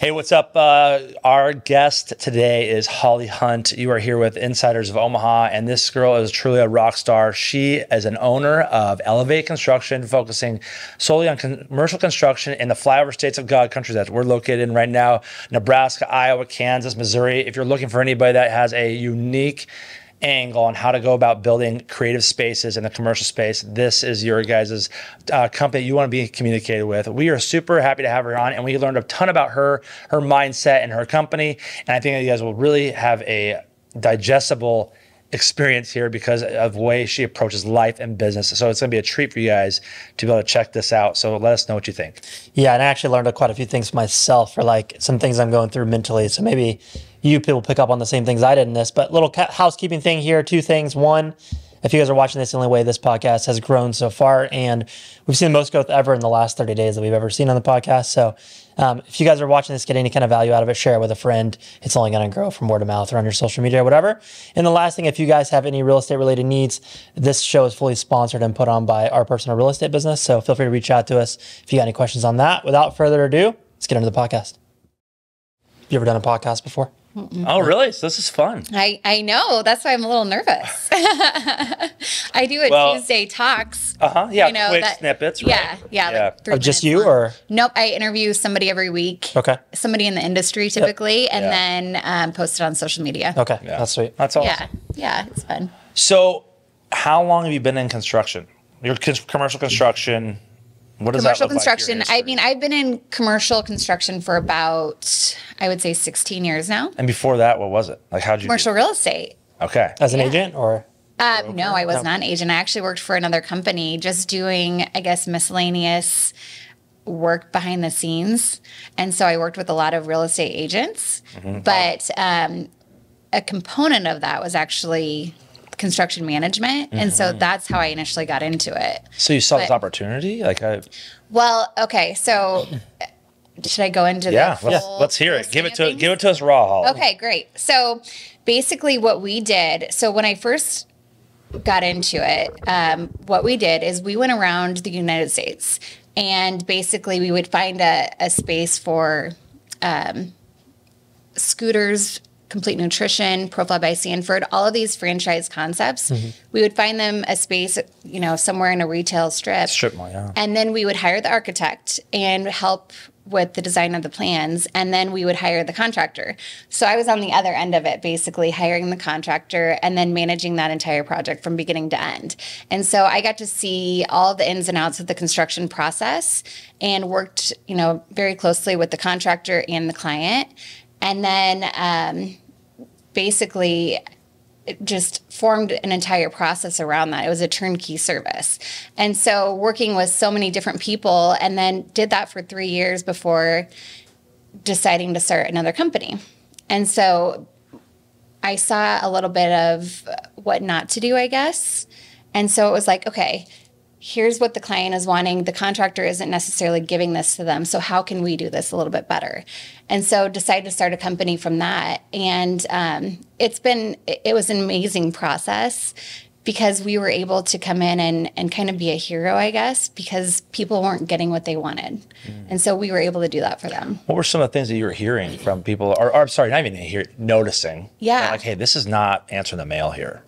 Hey, what's up? Our guest today is Holly Hunt. You are here with Insiders of Omaha, and this girl is truly a rock star. She is an owner of Elevate Construction, focusing solely on commercial construction in the flyover states of God country that we're located in right now: Nebraska, Iowa, Kansas, Missouri. If you're looking for anybody that has a unique angle on how to go about building creative spaces in the commercial space, this is your guys' company you want to be communicated with. We are super happy to have her on, and we learned a ton about her mindset and her company, and I think that you guys will really have a digestible experience here because of the way she approaches life and business. So it's going to be a treat for you guys to be able to check this out. So let us know what you think. Yeah, and I actually learned quite a few things myself, for like some things I'm going through mentally. So maybe you people pick up on the same things I did in this. But little housekeeping thing here, two things. One, if you guys are watching this, the only way this podcast has grown so far, and we've seen the most growth ever in the last 30 days that we've ever seen on the podcast. So if you guys are watching this, get any kind of value out of it, share it with a friend. It's only going to grow from word of mouth or on your social media or whatever. And the last thing, if you guys have any real estate related needs, this show is fully sponsored and put on by our personal real estate business. So feel free to reach out to us if you got any questions on that. Without further ado, let's get into the podcast. You ever done a podcast before? Oh, really? So this is fun. I know. That's why I'm a little nervous. I do Tuesday talks. Yeah, quick snippets, right? Yeah. Like 3 Of just minutes you long. or? Nope. I interview somebody every week. Okay. Somebody in the industry typically, and then post it on social media. Okay, that's sweet. That's awesome. Yeah, it's fun. So how long have you been in construction? Your commercial construction, what does that Commercial look construction. like? I mean, I've been in commercial construction for about, I would say, 16 years now. And before that, what was it? Like, how'd you Commercial real estate. Okay. As an agent or? No, I was not an agent. I actually worked for another company just doing, I guess, miscellaneous work behind the scenes. And so I worked with a lot of real estate agents. But a component of that was actually construction management. And so that's how I initially got into it. So you saw this opportunity? Well, okay. So should I go into the full let's hear it. Give it listing of to us raw, Holly. Okay, great. So basically what we did, so when I first got into it, what we did is we went around the United States, and basically we would find a space for scooters, Complete Nutrition, Profile by Sanford, all of these franchise concepts. We would find them a space, somewhere in a retail strip. Strip mall, yeah. And then we would hire the architect and help with the design of the plans, and then we would hire the contractor. So I was on the other end of it, basically hiring the contractor and then managing that entire project from beginning to end. And so I got to see all the ins and outs of the construction process and worked, very closely with the contractor and the client. And then basically just formed an entire process around that. It was a turnkey service. And so working with so many different people, and then did that for 3 years before deciding to start another company. And so I saw a little bit of what not to do, I guess. And so it was like, okay, here's what the client is wanting. The contractor isn't necessarily giving this to them. So how can we do this a little bit better? And so decided to start a company from that. And it was an amazing process because we were able to come in and kind of be a hero, I guess, because people weren't getting what they wanted. And so we were able to do that for them. What were some of the things that you were hearing from people, or sorry, not even noticing? Yeah. Like, hey, this is not answering the mail here.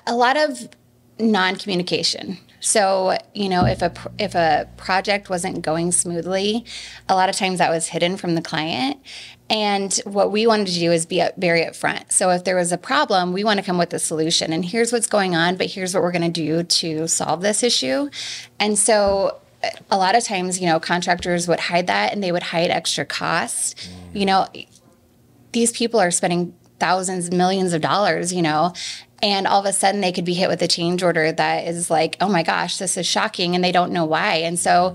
A lot of non-communication. So, if a project wasn't going smoothly, a lot of times that was hidden from the client. And what we wanted to do is be very upfront. So if there was a problem, we want to come with a solution. And here's what's going on, but here's what we're going to do to solve this issue. And so a lot of times, contractors would hide that, and they would hide extra costs. These people are spending thousands, millions of dollars, and all of a sudden they could be hit with a change order that is like, oh my gosh, this is shocking, and they don't know why. And so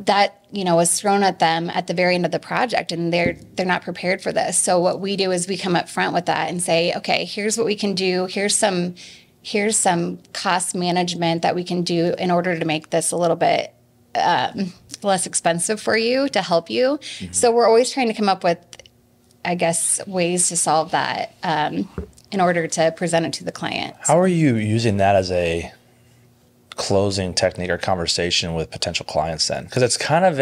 that, was thrown at them at the very end of the project, and they're not prepared for this. So what we do is we come up front with that and say, okay, here's what we can do. Here's some cost management that we can do in order to make this a little bit less expensive for you, to help you. So we're always trying to come up with, I guess, ways to solve that in order to present it to the client. How are you using that as a closing technique or conversation with potential clients then? Because it's kind of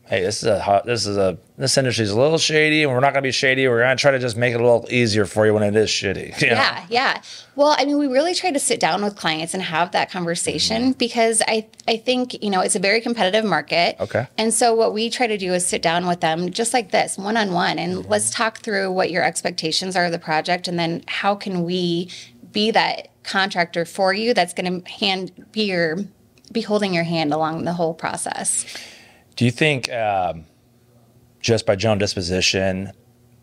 hey, this industry's a little shady, and we're not going to be shady. We're going to try to just make it a little easier for you when it is shitty. You know? Yeah. Well, I mean, we really try to sit down with clients and have that conversation because I think, it's a very competitive market. Okay. And so what we try to do is sit down with them just like this, one-on-one, and let's talk through what your expectations are of the project, and then how can we be that contractor for you that's going to be holding your hand along the whole process. Do you think just by general disposition,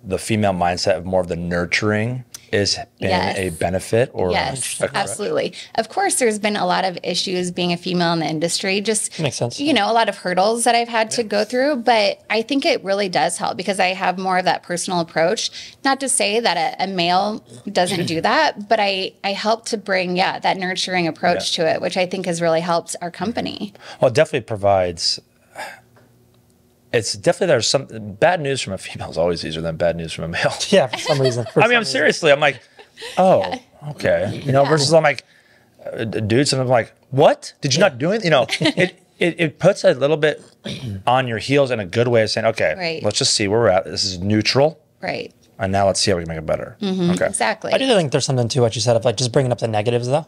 the female mindset of more of the nurturing has been a benefit? Or yes, absolutely. Of course, there's been a lot of issues being a female in the industry. Just makes sense. A lot of hurdles that I've had to go through. But I think it really does help because I have more of that personal approach. Not to say that a male doesn't do that, but I help to bring that nurturing approach to it, which I think has really helped our company. Well, it definitely provides. It's definitely, there's some bad news from a female is always easier than bad news from a male. Yeah, for some reason. I'm seriously, I'm like, okay. Versus I'm like, dude, sometimes I'm like, what? Did you not do it? It puts a little bit on your heels in a good way of saying, okay, let's just see where we're at. This is neutral. Right. And now let's see how we can make it better. Okay. Exactly. I do think there's something to what you said of like just bringing up the negatives though.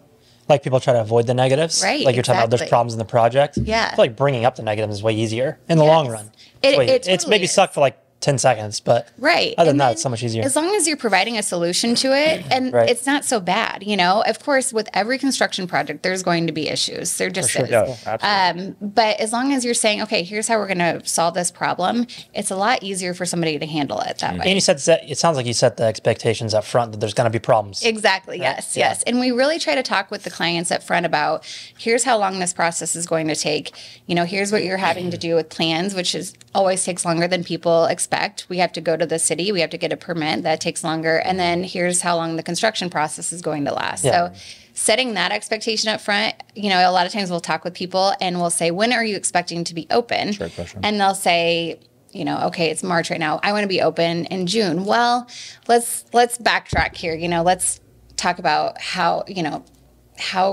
Like people try to avoid the negatives. Right. Like you're talking about there's problems in the project. Yeah. I feel like bringing up the negatives is way easier in the long run. It's totally maybe suck for like 10 seconds, but other than that, it's so much easier. As long as you're providing a solution to it, and it's not so bad, Of course, with every construction project, there's going to be issues. There just is. Yeah, absolutely. But as long as you're saying, okay, here's how we're going to solve this problem, it's a lot easier for somebody to handle it that way. And you said it sounds like you set the expectations up front that there's going to be problems. Exactly. Yes. Yes. And we really try to talk with the clients up front about here's how long this process is going to take. Here's what you're having to do with plans, which always takes longer than people expect. We have to go to the city. We have to get a permit. That takes longer. And then here's how long the construction process is going to last. So setting that expectation up front, a lot of times we'll talk with people and we'll say, when are you expecting to be open? Great question. And they'll say, okay, it's March right now. I want to be open in June. Well, let's backtrack here. Let's talk about how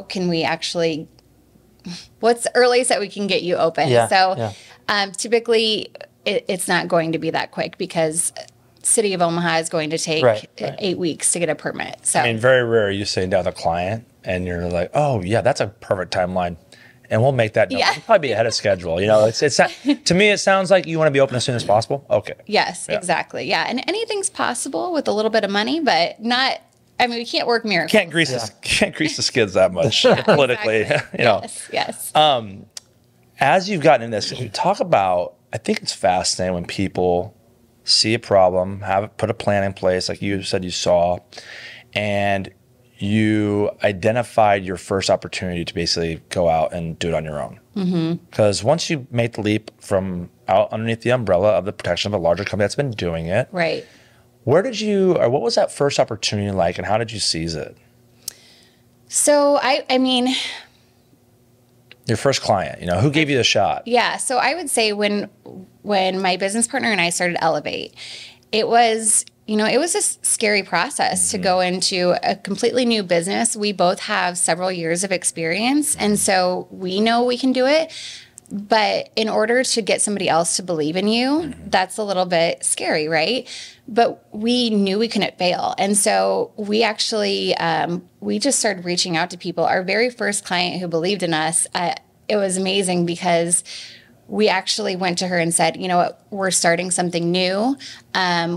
can we actually, what's the earliest that we can get you open? Typically it's not going to be that quick because City of Omaha is going to take 8 weeks to get a permit. So very rare are you sitting down with a client and you're like, oh yeah, that's a perfect timeline. And we'll make that. We'll probably be ahead of schedule. It's not, to me, it sounds like you want to be open as soon as possible. Okay. Yes, exactly. Yeah. And anything's possible with a little bit of money, but not, we can't work miracles. Can't grease the skids that much politically. Exactly. Yes. As you've gotten in this, you talk about, I think it's fascinating when people see a problem, put a plan in place, like you said you saw, and you identified your first opportunity to basically go out and do it on your own. Because once you make the leap from out underneath the umbrella of the protection of a larger company that's been doing it, right? What was that first opportunity like, and how did you seize it? So your first client, who gave you the shot? Yeah. So I would say when my business partner and I started Elevate, it was a scary process to go into a completely new business. We both have several years of experience, and so we know we can do it. But in order to get somebody else to believe in you, that's a little bit scary, right? But we knew we couldn't fail. And so we actually, we just started reaching out to people. Our very first client who believed in us, it was amazing because we actually went to her and said, you know what, we're starting something new.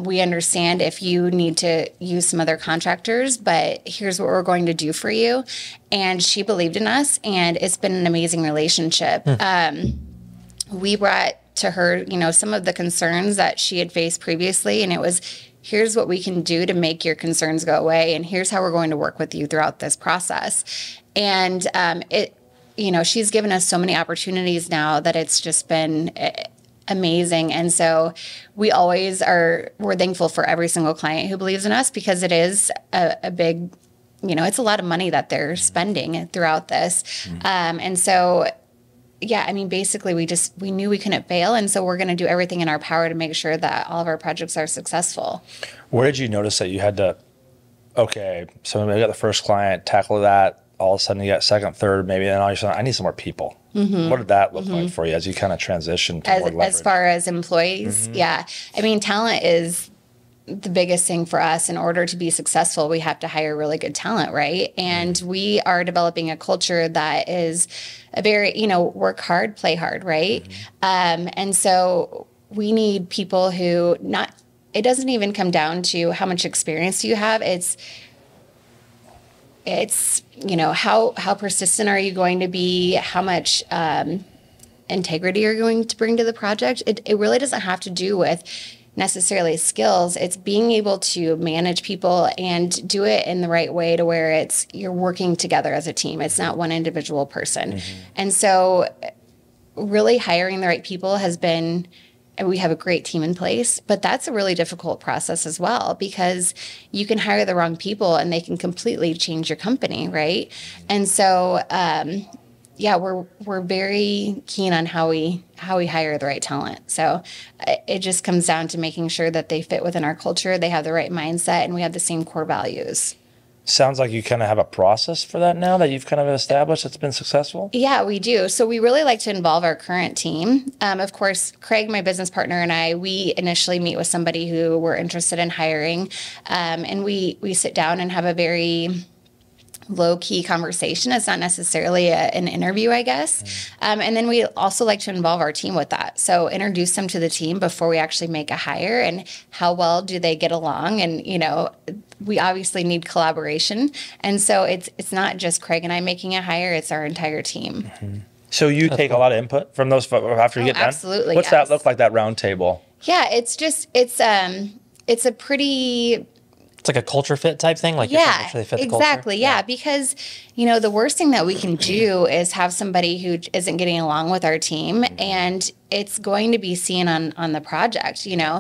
We understand if you need to use some other contractors, but here's what we're going to do for you. And she believed in us, and it's been an amazing relationship. We brought to her, some of the concerns that she had faced previously, and it was, here's what we can do to make your concerns go away, and here's how we're going to work with you throughout this process. And she's given us so many opportunities now that it's just been amazing. And so we're thankful for every single client who believes in us, because it is a big, it's a lot of money that they're spending throughout this. And so, basically we knew we couldn't fail. And so we're going to do everything in our power to make sure that all of our projects are successful. Where did you notice that you had to, so maybe I got the first client, tackle that, all of a sudden you got second, third, maybe, and all of a sudden I need some more people. What did that look like for you as you kind of transitioned to more leverage? As far as employees, yeah. I mean, talent is the biggest thing for us. In order to be successful, we have to hire really good talent, right? And we are developing a culture that is a very, work hard, play hard, right? And so we need people who it doesn't even come down to how much experience you have. It's how persistent are you going to be? How much integrity are you going to bring to the project? It really doesn't have to do with necessarily skills. It's being able to manage people and do it in the right way to where you're working together as a team. It's not one individual person. And so really hiring the right people and we have a great team in place, but that's a really difficult process as well, because you can hire the wrong people and they can completely change your company, right? And so, we're very keen on how we hire the right talent. So it just comes down to making sure that they fit within our culture, they have the right mindset, and we have the same core values. Sounds like you kind of have a process for that now that you've kind of established that's been successful. Yeah, we do. So we really like to involve our current team. Of course, Craig, my business partner, and we initially meet with somebody who we're interested in hiring, and we sit down and have a very low-key conversation. It's not necessarily an interview, I guess. And then we also like to involve our team with that. So introduce them to the team before we actually make a hire, and how well do they get along? And, we obviously need collaboration. And so it's not just Craig and I making a hire, it's our entire team. So you take a lot of input from those folks after you get done? Absolutely. What's that look like, that round table? Yeah, it's a pretty... It's like a culture fit type thing. Like, yeah, they fit the exactly. culture. Yeah, because the worst thing that we can do is have somebody who isn't getting along with our team, and it's going to be seen on the project. And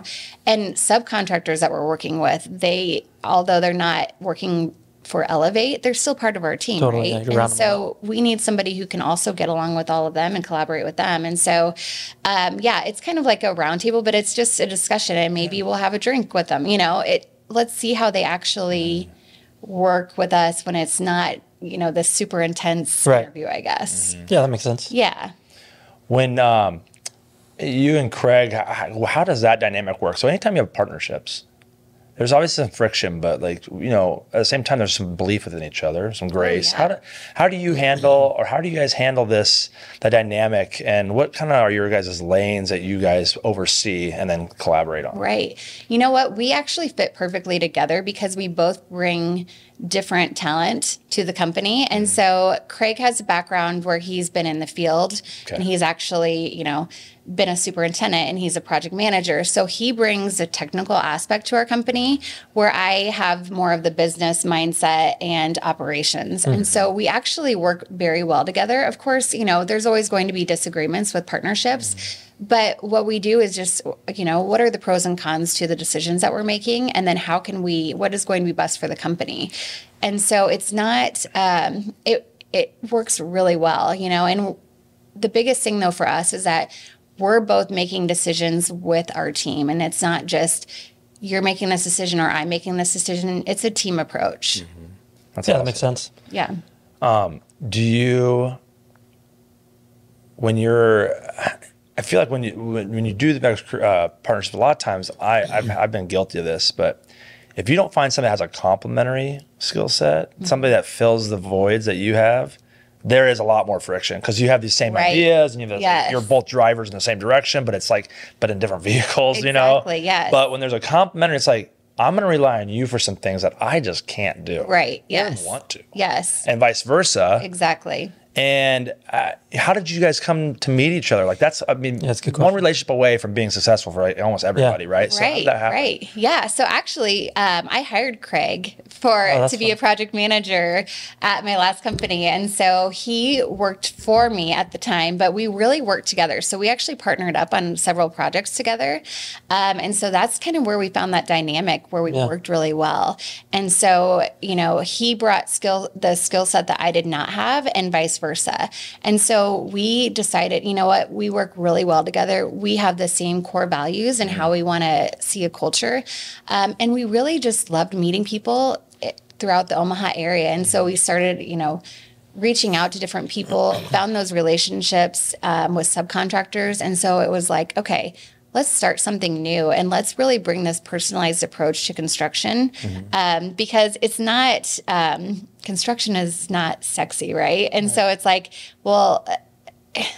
subcontractors that we're working with, although they're not working for Elevate, they're still part of our team, totally, right? Yeah, and so we need somebody who can also get along with all of them and collaborate with them. And so, it's kind of like a roundtable, but it's just a discussion, and maybe we'll have a drink with them. Let's see how they actually work with us when it's not, this super intense interview, I guess. Yeah, that makes sense. Yeah. When you and Craig, how does that dynamic work? So anytime you have partnerships, there's always some friction, but at the same time, there's some belief within each other, some grace. Oh, yeah. How do you handle, or how do you guys handle the dynamic, and what kind of are your guys' lanes that you guys oversee and then collaborate on? Right. You know what? We actually fit perfectly together because we both bring different talent to the company. And so Craig has a background where he's been in the field, and he's actually, been a superintendent, and he's a project manager. So he brings a technical aspect to our company where I have more of the business mindset and operations. And so we actually work very well together. Of course, there's always going to be disagreements with partnerships. But what we do is just, what are the pros and cons to the decisions that we're making? And then what is going to be best for the company? And so it's not, it works really well, and the biggest thing though for us is that we're both making decisions with our team. And it's not just you're making this decision or I'm making this decision. It's a team approach. That's Yeah, awesome. that makes sense. Yeah. Do you, I feel like when you do the partnership, a lot of times I've been guilty of this, but if you don't find somebody that has a complementary skill set, somebody that fills the voids that you have, there is a lot more friction because you have these same ideas, and you're both drivers in the same direction, but it's but in different vehicles, Exactly, yes. But when there's a complementary, it's like, I'm going to rely on you for some things that I just can't do. Right, Or yes. want to. Yes. And vice versa. Exactly. And how did you guys come to meet each other? That's a good question. one relationship away from being successful for almost everybody, right? So how did that happen? Right. Yeah. So actually, I hired Craig to be a project manager at my last company. And so he worked for me at the time, but we really worked together. So we actually partnered up on several projects together. And so that's kind of where we found that dynamic where we worked really well. And so, he brought the skill set that I did not have, and vice versa. And so we decided, what, we work really well together. We have the same core values and how we want to see a culture. And we really just loved meeting people throughout the Omaha area. And so we started, reaching out to different people, found those relationships with subcontractors. And so it was like, okay, let's start something new and let's really bring this personalized approach to construction because it's not, construction is not sexy, right? And so it's like, well,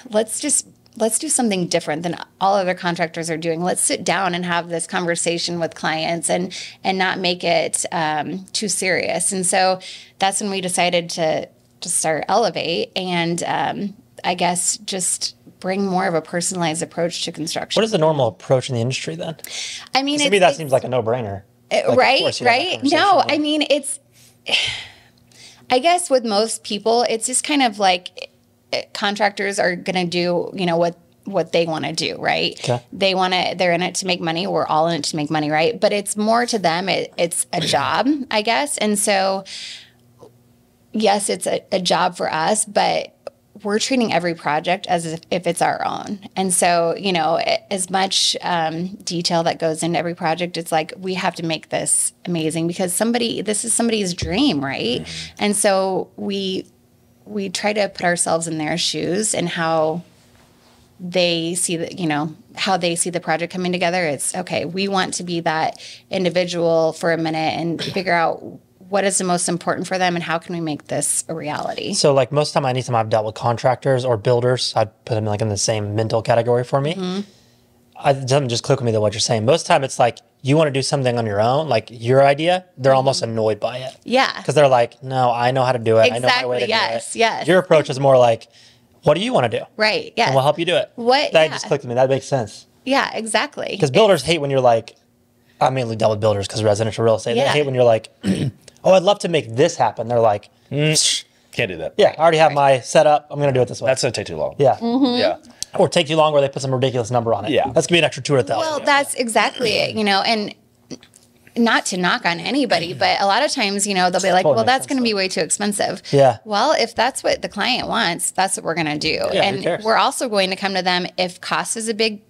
let's do something different than all other contractors are doing. Let's sit down and have this conversation with clients and not make it too serious. And so that's when we decided to start Elevate and I guess just bring more of a personalized approach to construction. What is the normal approach in the industry then? I mean, to me, that seems like a no-brainer. Right. No, I mean, I guess with most people, it's just kind of like contractors are going to do, what they want to do, right? Okay. They're in it to make money. We're all in it to make money, right? But it's more to them, it's a job, I guess. And so, yes, it's a job for us, but we're treating every project as if it's our own. And so, as much detail that goes into every project, it's like we have to make this amazing because this is somebody's dream, right? Mm-hmm. And so we try to put ourselves in their shoes and how they see how they see the project coming together. It's okay. We want to be that individual for a minute and figure out what is the most important for them and how can we make this a reality. So like most time, anytime I've dealt with contractors or builders, I'd put them like in the same mental category for me. Mm-hmm. It doesn't just click with me that what you're saying. Most time it's like you want to do something on your own, like your idea, they're almost annoyed by it. Yeah. Because they're like, no, I know how to do it. Exactly. I know my way to do it. Yes. Your approach is more like, what do you want to do? Right. Yeah. And we'll help you do it. That just clicked with me. That makes sense. Yeah, exactly. Because builders hate when you're like, I mainly dealt with builders because residential real estate. Yeah. They hate when you're like, oh, I'd love to make this happen. They're like, can't do that. Yeah, I already have my setup. I'm going to do it this way. That's going to take too long. Yeah. Mm-hmm. Yeah. Or take too long where they put some ridiculous number on it. Yeah. That's going to be an extra 200,000. Well, that's exactly it, and not to knock on anybody, but a lot of times, they'll be like, well, that's going to be way too expensive. Yeah. Well, if that's what the client wants, that's what we're going to do. Yeah, and we're also going to come to them if cost is a big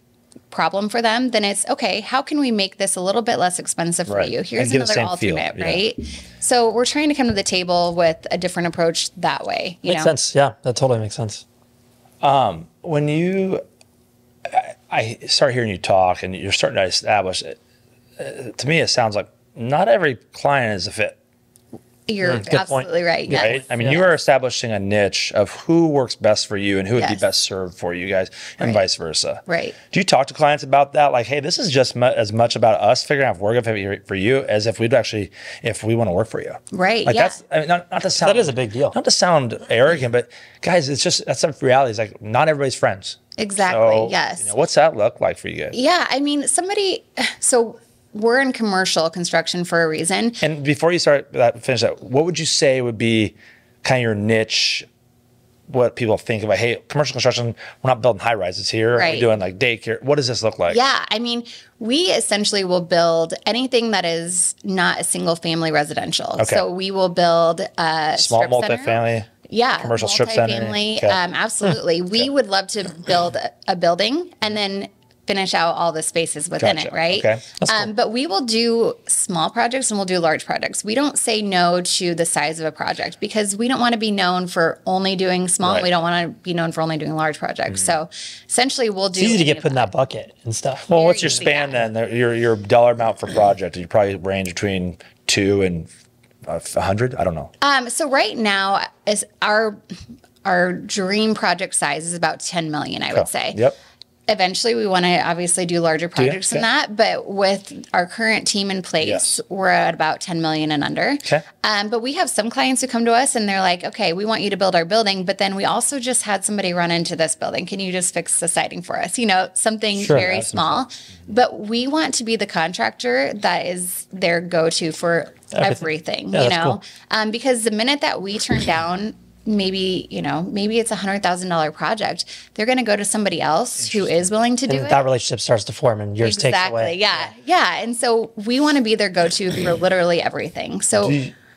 problem for them, then it's okay, how can we make this a little bit less expensive for you? Here's another alternate, right? So we're trying to come to the table with a different approach that way. Makes sense. Yeah, that totally makes sense. When I start hearing you talk and you're starting to establish it, to me, it sounds like not every client is a fit. You're absolutely right. Yes. Right? I mean, you are establishing a niche of who works best for you and who would be best served for you guys and vice versa. Right. Do you talk to clients about that? Like, hey, this is just as much about us figuring out if we're going to fit for you as if we want to work for you. Right. Like that's, I mean, not to sound. That is a big deal. Not to sound arrogant, but guys, that's a reality. It's like not everybody's friends. Exactly. So, yes. What's that look like for you guys? Yeah. I mean, so we're in commercial construction for a reason. And before you finish that, what would you say would be kind of your niche? What people think about, hey, commercial construction, we're not building high rises here. Right. We're doing like daycare. What does this look like? Yeah. I mean, we essentially will build anything that is not a single family residential. Okay. So we will build a small strip center. multifamily. Yeah, commercial strip center. Multifamily. Okay. Absolutely. We would love to build a building and then finish out all the spaces within it, right? Okay. Cool. But we will do small projects and we'll do large projects. We don't say no to the size of a project because we don't want to be known for only doing small. Right. We don't want to be known for only doing large projects. So essentially we'll do. It's easy to get put in that bucket and stuff. Well, what's your span then? Your dollar amount for project? You probably range between 2 and 100. I don't know. So right now is our dream project size is about 10 million, I would say. Yep. Eventually, we want to obviously do larger projects than that, but with our current team in place, we're at about 10 million and under. Okay. But we have some clients who come to us and they're like, okay, we want you to build our building, but then we also just had somebody run into this building. Can you just fix the siding for us? Something very small. But we want to be the contractor that is their go-to for everything, Cool. Because the minute that we turn down maybe it's $100,000 project, they're going to go to somebody else who is willing to do it. That relationship starts to form and yours takes away. Yeah. And so we want to be their go-to for literally everything. So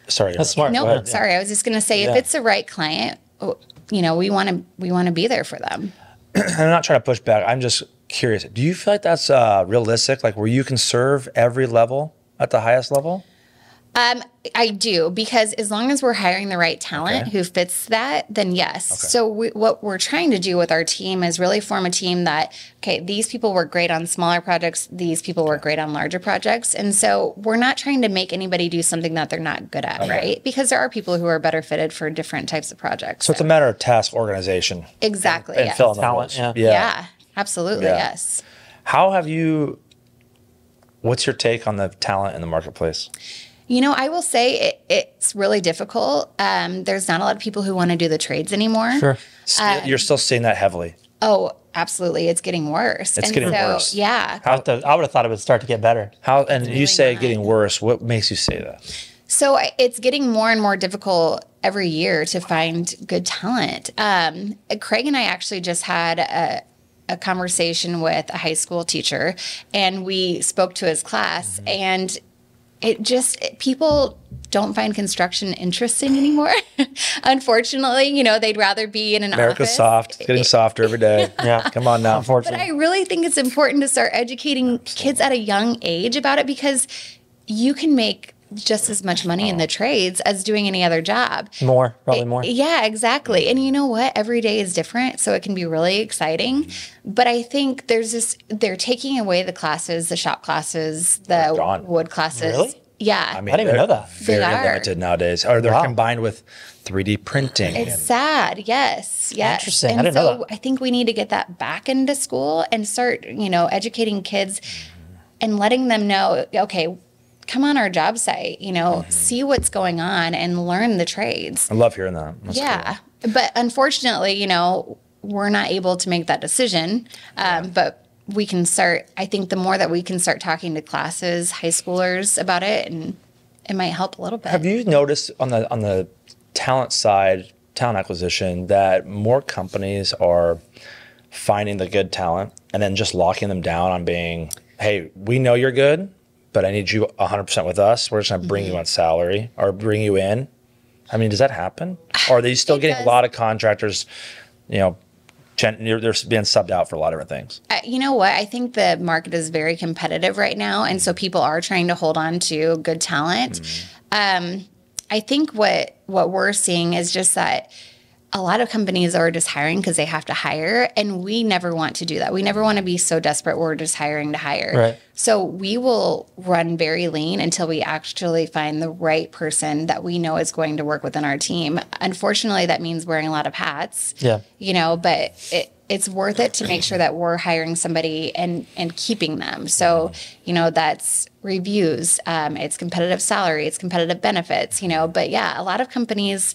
sorry. That's smart. no, sorry. I was just going to say, if it's the right client, we want to be there for them. I'm not trying to push back. I'm just curious. Do you feel like that's realistic? Like where you can serve every level at the highest level? I do, because as long as we're hiring the right talent who fits that, then yes. So what we're trying to do with our team is really form a team that, okay, these people work great on smaller projects, these people work great on larger projects. And so we're not trying to make anybody do something that they're not good at, right? Because there are people who are better fitted for different types of projects. So it's a matter of task organization. Exactly. And yes. filling the Talent, roles. Yeah, absolutely. Yes. How have you, what's your take on the talent in the marketplace? You know, I will say it's really difficult. There's not a lot of people who want to do the trades anymore. Sure. You're still seeing that heavily. Oh, absolutely. It's getting worse. It's getting worse. Yeah. I would have thought it would start to get better. And you say not. getting worse. What makes you say that? So it's getting more and more difficult every year to find good talent. Craig and I actually just had a conversation with a high school teacher, and we spoke to his class, and people don't find construction interesting anymore. Unfortunately, you know, they'd rather be in an America's office. soft. It's getting softer every day. Yeah. Come on now. But Unfortunately. I really think it's important to start educating kids at a young age about it, because you can make just as much money in the trades as doing any other job. More, probably more. Yeah, exactly. And you know what? Every day is different, so it can be really exciting. But I think they're taking away the classes, the shop classes, the gone. wood classes. Really? Yeah. I mean, I didn't even know that. Very They are. limited nowadays. Or they're Wow. combined with 3D printing. It's sad. Yes. Yes. Interesting. And I didn't know so that. I think we need to get that back into school and start, you know, educating kids and letting them know, okay, come on our job site, you know, see what's going on and learn the trades. I love hearing that. That's Yeah. But unfortunately, you know, we're not able to make that decision. But we can start, I think the more that we can start talking to classes, high schoolers about it, and it might help a little bit. Have you noticed on the talent side, talent acquisition, that more companies are finding the good talent and then just locking them down on being, hey, we know you're good, but I need you 100% with us. We're just going to bring you on salary or bring you in. I mean, does that happen? Or are they still It getting does. a lot of contractors, you know, they're being subbed out for a lot of different things? You know what? I think the market is very competitive right now, and so people are trying to hold on to good talent. I think what we're seeing is just that a lot of companies are just hiring because they have to hire, and we never want to do that. We never want to be so desperate we're just hiring to hire. Right. So we will run very lean until we actually find the right person that we know is going to work within our team. Unfortunately, that means wearing a lot of hats. Yeah. You know, but it's worth it to make sure that we're hiring somebody and keeping them. So, you know, that's reviews, it's competitive salary, it's competitive benefits, you know. But yeah, a lot of companies,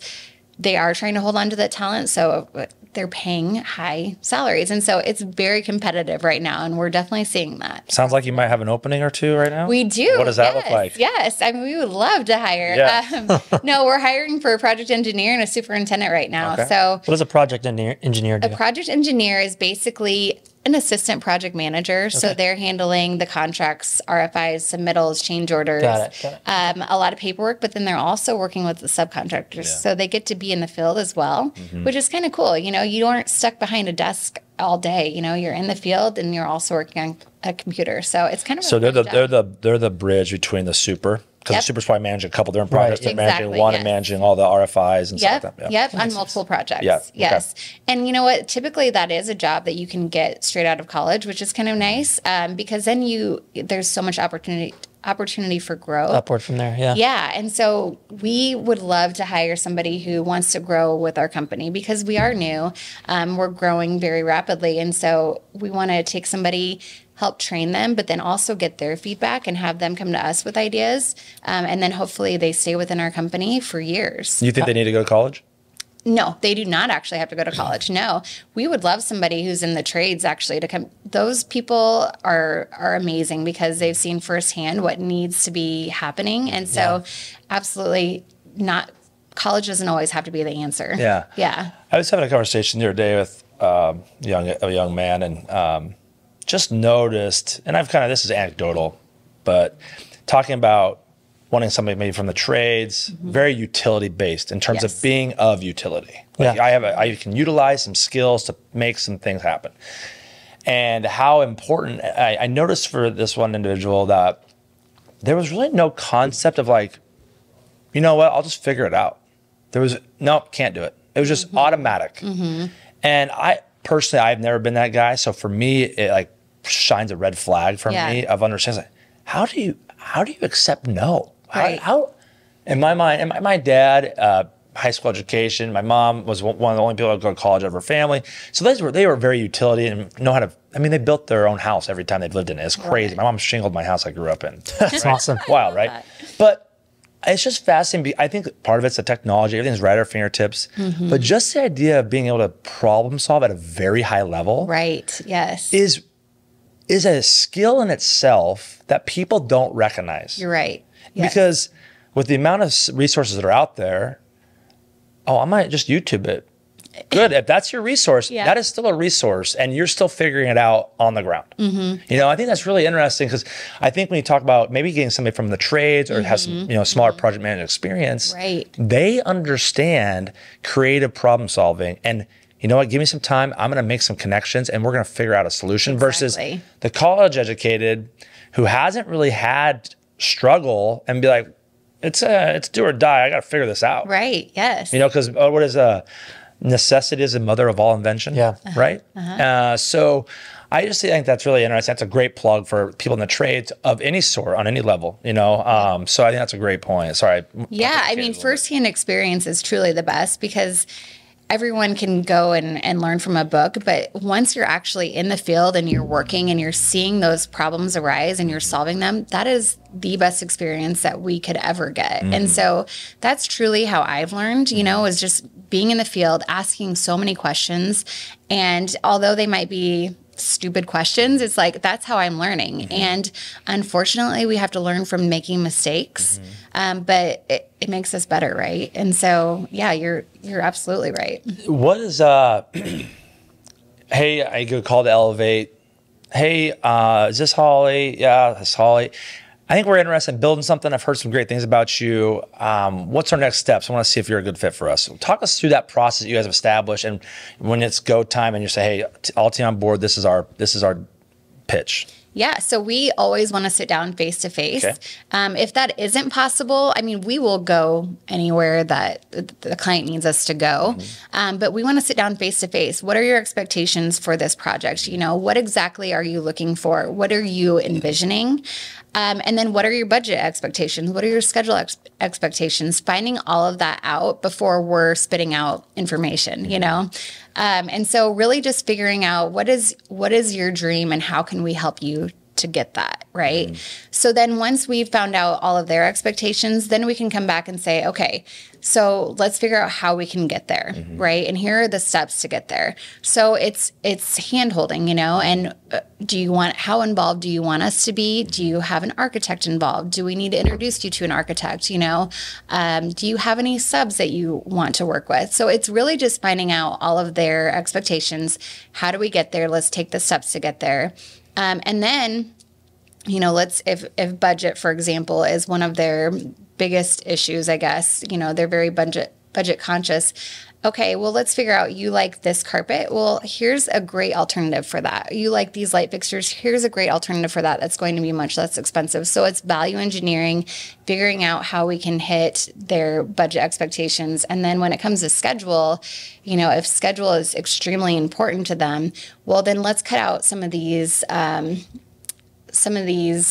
they are trying to hold on to that talent, so they're paying high salaries. And so it's very competitive right now, and we're definitely seeing that. Sounds like you might have an opening or two right now. We do. What does that look like? Yes. I mean, we would love to hire. Yeah. No, we're hiring for a project engineer and a superintendent right now. Okay. So What does a project engineer do? a project engineer is basically an assistant project manager. So they're handling the contracts, RFIs, submittals, change orders. Got it. A lot of paperwork, but then they're also working with the subcontractors. So they get to be in the field as well, which is kind of cool. You know, you aren't stuck behind a desk all day. You know, you're in the field and you're also working on a computer. So it's kind of So a fun job. they're the bridge between the super, because Yep. the super's probably managing a couple different projects. Right. They're managing Exactly, one yes. and managing all the RFIs and stuff like that. Yeah. Yep, on multiple projects. Yeah, okay. Yes. And you know what? Typically, that is a job that you can get straight out of college, which is kind of nice, because then there's so much opportunity for growth. Upward from there, yeah. Yeah, and so we would love to hire somebody who wants to grow with our company, because we are new. We're growing very rapidly, and so we want to take somebody, help train them, but then also get their feedback and have them come to us with ideas, and then hopefully they stay within our company for years. You think they need to go to college? No, they do not actually have to go to college. No, we would love somebody who's in the trades actually to come. Those people are amazing because they've seen firsthand what needs to be happening. And so absolutely not, college doesn't always have to be the answer. Yeah. Yeah. I was having a conversation the other day with a young man, and just noticed, and this is anecdotal, but talking about wanting somebody maybe from the trades, very utility based in terms Yes. of being of utility. Like Yeah. I can utilize some skills to make some things happen. And how important, I noticed for this one individual that there was really no concept of like you know what? I'll just figure it out. There was, nope, can't do it. It was just automatic. And I personally, I've never been that guy. So for me, it like shines a red flag for me of understanding, like, how do you accept no? Right. How in my mind, and my dad, high school education, my mom was one of the only people that go to college out of her family. So they were very utility and know how to, I mean, they built their own house every time they've lived in it. It's crazy. My mom shingled my house I grew up in. That's awesome. Wild, right? But it's just fascinating. I think part of it's the technology. Everything's right at our fingertips. But just the idea of being able to problem solve at a very high level Right. Yes. is a skill in itself that people don't recognize. You're right. Yes. Because with the amount of resources that are out there, I might just YouTube it. Good. If that's your resource, that is still a resource and you're still figuring it out on the ground. You know, I think that's really interesting because I think when you talk about maybe getting somebody from the trades or has some, you know, smaller project management experience, they understand creative problem solving and you know what, give me some time, I'm going to make some connections and we're going to figure out a solution versus the college educated who hasn't really had struggle and be like, it's do or die. I got to figure this out. Right. Yes. You know, because what is necessity is the mother of all invention. Yeah. Right. So I just think that's really interesting. That's a great plug for people in the trades of any sort on any level, you know? So I think that's a great point. Sorry. Yeah. I mean, firsthand experience is truly the best because everyone can go and learn from a book, but once you're actually in the field and you're working and you're seeing those problems arise and you're solving them, that is the best experience that we could ever get. And so that's truly how I've learned, you know, is just being in the field, asking so many questions. And although they might be stupid questions, it's like, that's how I'm learning. And unfortunately, we have to learn from making mistakes, but it makes us better, right? And so, yeah, you're absolutely right. What is, hey, I get a call to Elevate. Hey, is this Holly? Yeah, that's Holly. I think we're interested in building something. I've heard some great things about you. What's our next steps? I want to see if you're a good fit for us. So talk us through that process you guys have established, and when it's go time, and you say, "Hey, all team on board. This is our pitch." Yeah, so we always want to sit down face to face. If that isn't possible, I mean, we will go anywhere that the client needs us to go. But we want to sit down face to face. What are your expectations for this project? You know, what exactly are you looking for? What are you envisioning? And then what are your budget expectations? What are your schedule expectations? Finding all of that out before we're spitting out information, you know? And so really just figuring out what is your dream and how can we help you to get that, right? So then once we've found out all of their expectations, then we can come back and say, okay, so let's figure out how we can get there, right? And here are the steps to get there. So it's hand-holding, you know, and how involved do you want us to be? Do you have an architect involved? Do we need to introduce you to an architect, you know? Do you have any subs that you want to work with? So it's really just finding out all of their expectations. How do we get there? Let's take the steps to get there. And then, you know, if budget, for example, is one of their biggest issues, I guess, you know, they're very budget conscious. Okay, well, let's figure out, you like this carpet? Well, here's a great alternative for that. You like these light fixtures? Here's a great alternative for that. That's going to be much less expensive. So it's value engineering, figuring out how we can hit their budget expectations. And then when it comes to schedule, you know, if schedule is extremely important to them, well, then let's cut out some of these,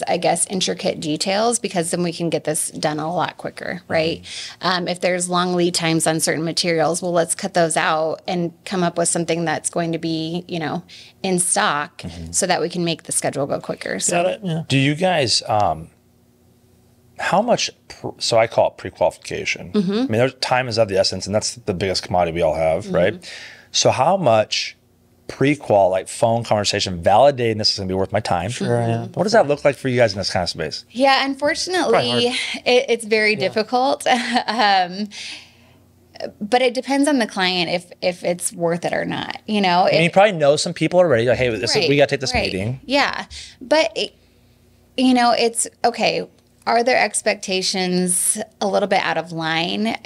I guess, intricate details, because then we can get this done a lot quicker, right? If there's long lead times on certain materials, well, let's cut those out and come up with something that's going to be, you know, in stock so that we can make the schedule go quicker. So, Got it. Yeah. Do you guys, how much, so I call it pre-qualification. I mean, time is of the essence, and that's the biggest commodity we all have, right? So how much pre-qual, like phone conversation, validating this is going to be worth my time. What does that look like for you guys in this kind of space? Yeah, unfortunately, it's very difficult. But it depends on the client if it's worth it or not. You know, you probably know some people already. Like, hey, we got to take this meeting. Yeah, but you know, it's okay. Are their expectations a little bit out of line?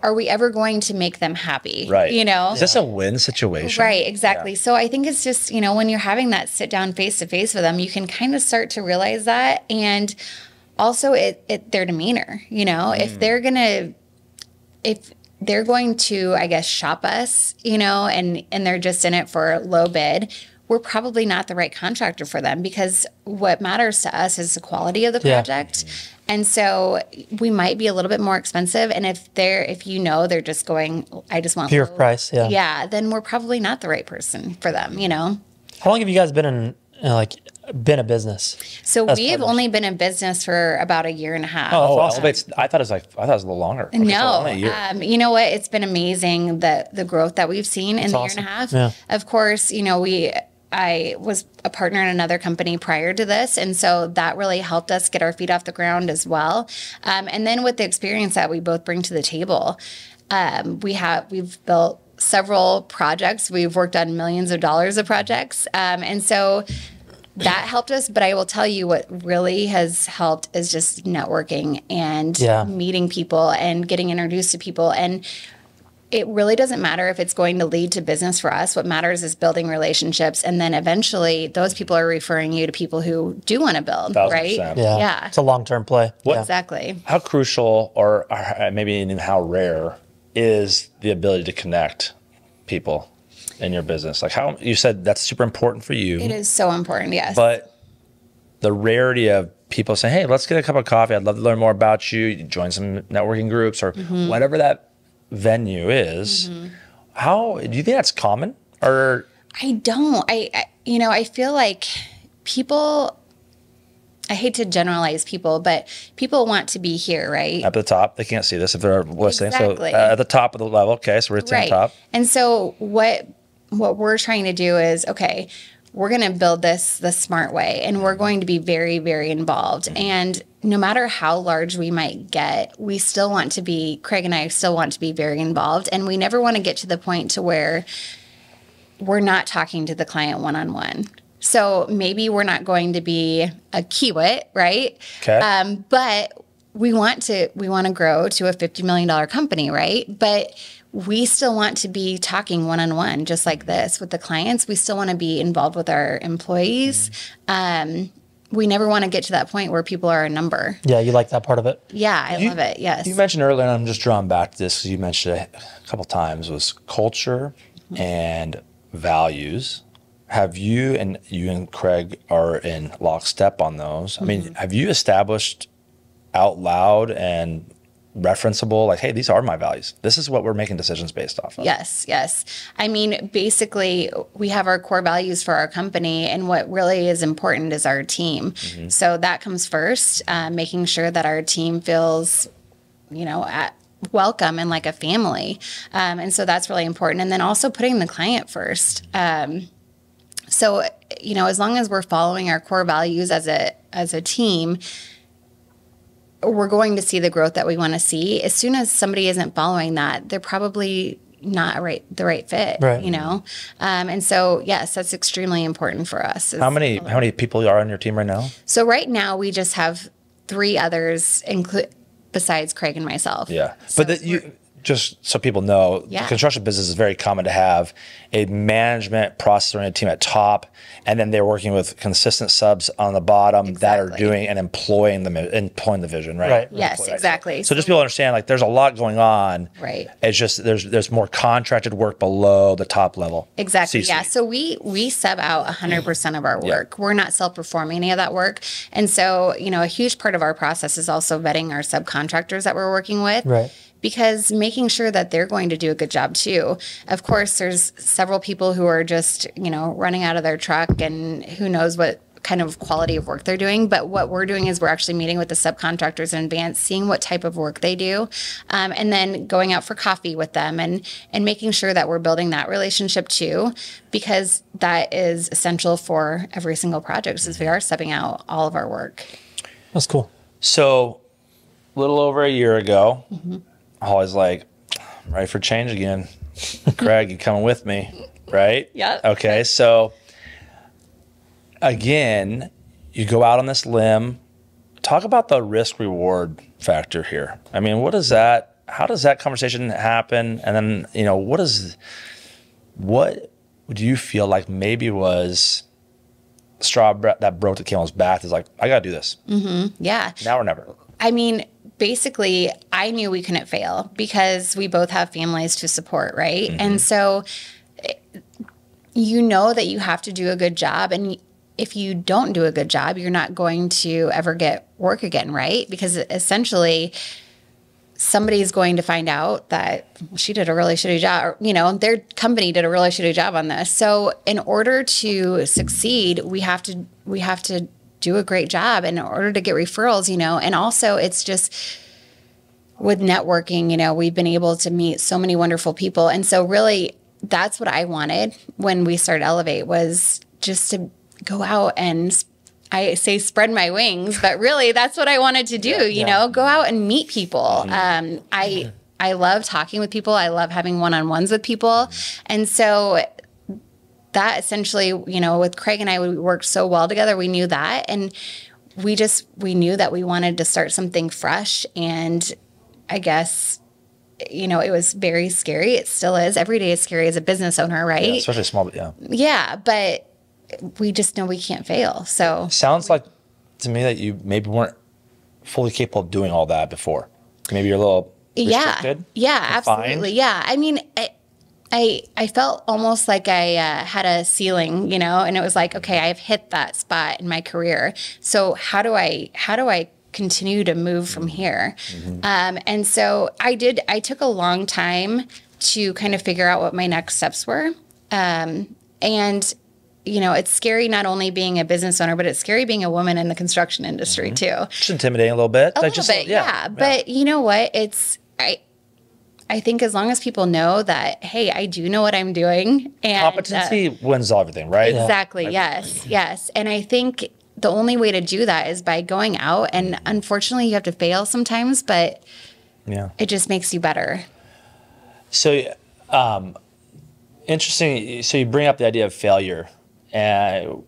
Are we ever going to make them happy? Right. You know? Is this a win situation? Right, exactly. Yeah. So I think it's just, you know, when you're having that sit down face to face with them, you can kind of start to realize that. And also their demeanor, if they're going to, I guess, shop us, and they're just in it for low bid, we're probably not the right contractor for them, because what matters to us is the quality of the project. And so we might be a little bit more expensive. And if they're just going, I just want pure low, price. Yeah. then we're probably not the right person for them, How long have you guys been been a business? So we have only been in business for about a year and a half. Oh, awesome. Elevate's, I thought it was a little longer. Okay, No, so you know what? It's been amazing, the growth that we've seen in the year and a half. Yeah. Of course, I was a partner in another company prior to this, and so that really helped us get our feet off the ground as well. And then with the experience that we both bring to the table, we've built several projects. We've worked on millions of dollars of projects, and so that helped us. But I will tell you, what really has helped is just networking and meeting people and getting introduced to people. And it really doesn't matter if it's going to lead to business for us. What matters is building relationships. And then eventually those people are referring you to people who do want to build, 1000%. right? Yeah. It's a long-term play. Exactly. How crucial, or maybe even how rare, is the ability to connect people in your business? Like, how you said that's super important for you. It is so important, yes. But the rarity of people saying, hey, let's get a cup of coffee. I'd love to learn more about you. You join some networking groups or whatever that venue is. How do you think that's common? Or I don't. I feel like people, I hate to generalize people, but people want to be here, right? at the top, they can't see this if they're listening. Exactly. So at the top of the level, okay, so we're at the top. And so what we're trying to do is, okay, we're going to build this the smart way, and we're going to be very, very involved. And no matter how large we might get, we still want to be, Craig and I still want to be very involved. And we never want to get to the point to where we're not talking to the client one-on-one. So maybe we're not going to be a Kiewit, right? Okay. But we want to grow to a $50 million company, right? But we still want to be talking one-on-one, just like this with the clients. We still want to be involved with our employees. We never want to get to that point where people are a number. Yeah, you like that part of it? Yeah, I love it. Yes. You mentioned earlier, and I'm just drawing back to this because you mentioned it a couple times, was culture and values. Have you and Craig are in lockstep on those? I mean, have you established out loud and referenceable, like, hey, these are my values. This is what we're making decisions based off of. Yes. I mean, basically, we have our core values for our company, and what really is important is our team. So that comes first, making sure that our team feels, welcome and like a family. And so that's really important. And then also putting the client first. So, as long as we're following our core values as a team, we're going to see the growth that we want to see. As soon as somebody isn't following that, they're probably not the right fit, right. And so, yes, that's extremely important for us. How many people are on your team right now? So right now we just have 3 others, besides Craig and myself. Yeah. So But just so people know, the construction business is very common to have a management process-oriented team at top, and then they're working with consistent subs on the bottom that are doing and employing the vision, right? Yes, exactly. So just people understand, like, there's a lot going on. Right. It's just there's more contracted work below the top level. Exactly. C-suite. Yeah. So we sub out 100% of our work. We're not self-performing any of that work. And so, a huge part of our process is also vetting our subcontractors that we're working with. Right. Because making sure that they're going to do a good job too. Of course, there's several people who are just, running out of their truck and who knows what kind of quality of work they're doing. But what we're doing is we're actually meeting with the subcontractors in advance, seeing what type of work they do, and then going out for coffee with them and making sure that we're building that relationship too, because that is essential for every single project, since we are subbing out all of our work. That's cool. So a little over a year ago, Holly's like, I'm ready for change again. Craig, you coming with me, right? Yep. Okay, so again, you go out on this limb. Talk about the risk-reward factor here. I mean, how does that conversation happen? And then, what do you feel like maybe was that broke the camel's back is like, I got to do this. Yeah. Now or never. I mean, basically, I knew we couldn't fail because we both have families to support, right? And so you know that you have to do a good job. And if you don't do a good job, you're not going to ever get work again, right? Because essentially, somebody's going to find out that she did a really shitty job, or, you know, their company did a really shitty job on this. So in order to succeed, we have to do a great job in order to get referrals, you know. And also it's just with networking, you know, we've been able to meet so many wonderful people. And so really that's what I wanted when we started Elevate, was just to go out and, I say spread my wings, but really that's what I wanted to do, you know, go out and meet people. I love talking with people. I love having one-on-ones with people. And so that essentially, you know, with Craig and I, we worked so well together. We knew that. And we knew that we wanted to start something fresh. And I guess, you know, it was very scary. It still is. Every day is scary as a business owner, right? Yeah, especially small, Yeah, but we just know we can't fail. So sounds like to me that you maybe weren't fully capable of doing all that before. Maybe you're a little restricted. Yeah, absolutely. Yeah. I mean, I felt almost like I had a ceiling, you know, and it was like, okay, I've hit that spot in my career. So how do I continue to move from here? And so I took a long time to kind of figure out what my next steps were. And you know, it's scary not only being a business owner, but it's scary being a woman in the construction industry too. It's intimidating a little bit. A little bit, yeah. But you know what? I think as long as people know that, hey, I do know what I'm doing. And competency wins everything, right? Exactly. Yes. And I think the only way to do that is by going out. And unfortunately, you have to fail sometimes, but it just makes you better. So, interesting. So you bring up the idea of failure. How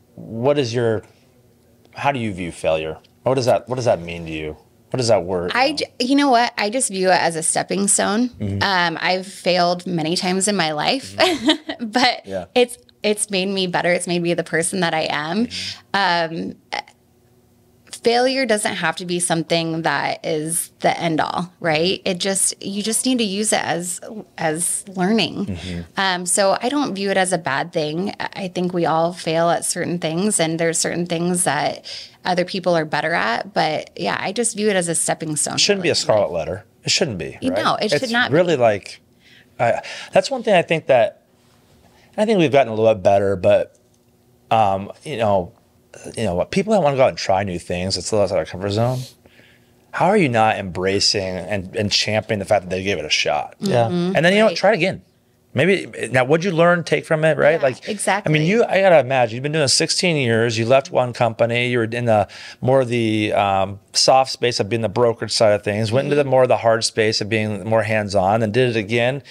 do you view failure? What does that mean to you? What is that word? You know what? I just view it as a stepping stone. I've failed many times in my life, but it's made me better. It's made me the person that I am. Failure doesn't have to be something that is the end all, right? You just need to use it as learning. So I don't view it as a bad thing. I think we all fail at certain things, and there's certain things that other people are better at. But yeah, I just view it as a stepping stone. It shouldn't be a scarlet letter. It shouldn't be. Right? No, it should not. It's really like, that's one thing I think we've gotten a little bit better, but what people that want to go out and try new things, it's a little outside our comfort zone. How are you not embracing and championing the fact that they gave it a shot? Yeah. And then, try it again. Maybe now, what'd you learn, take from it, right? Yeah, exactly. I mean, I gotta imagine you've been doing 16 years. You left one company. You were in the more of the soft space of being the brokerage side of things. Went into the more of the hard space of being more hands-on, and did it again.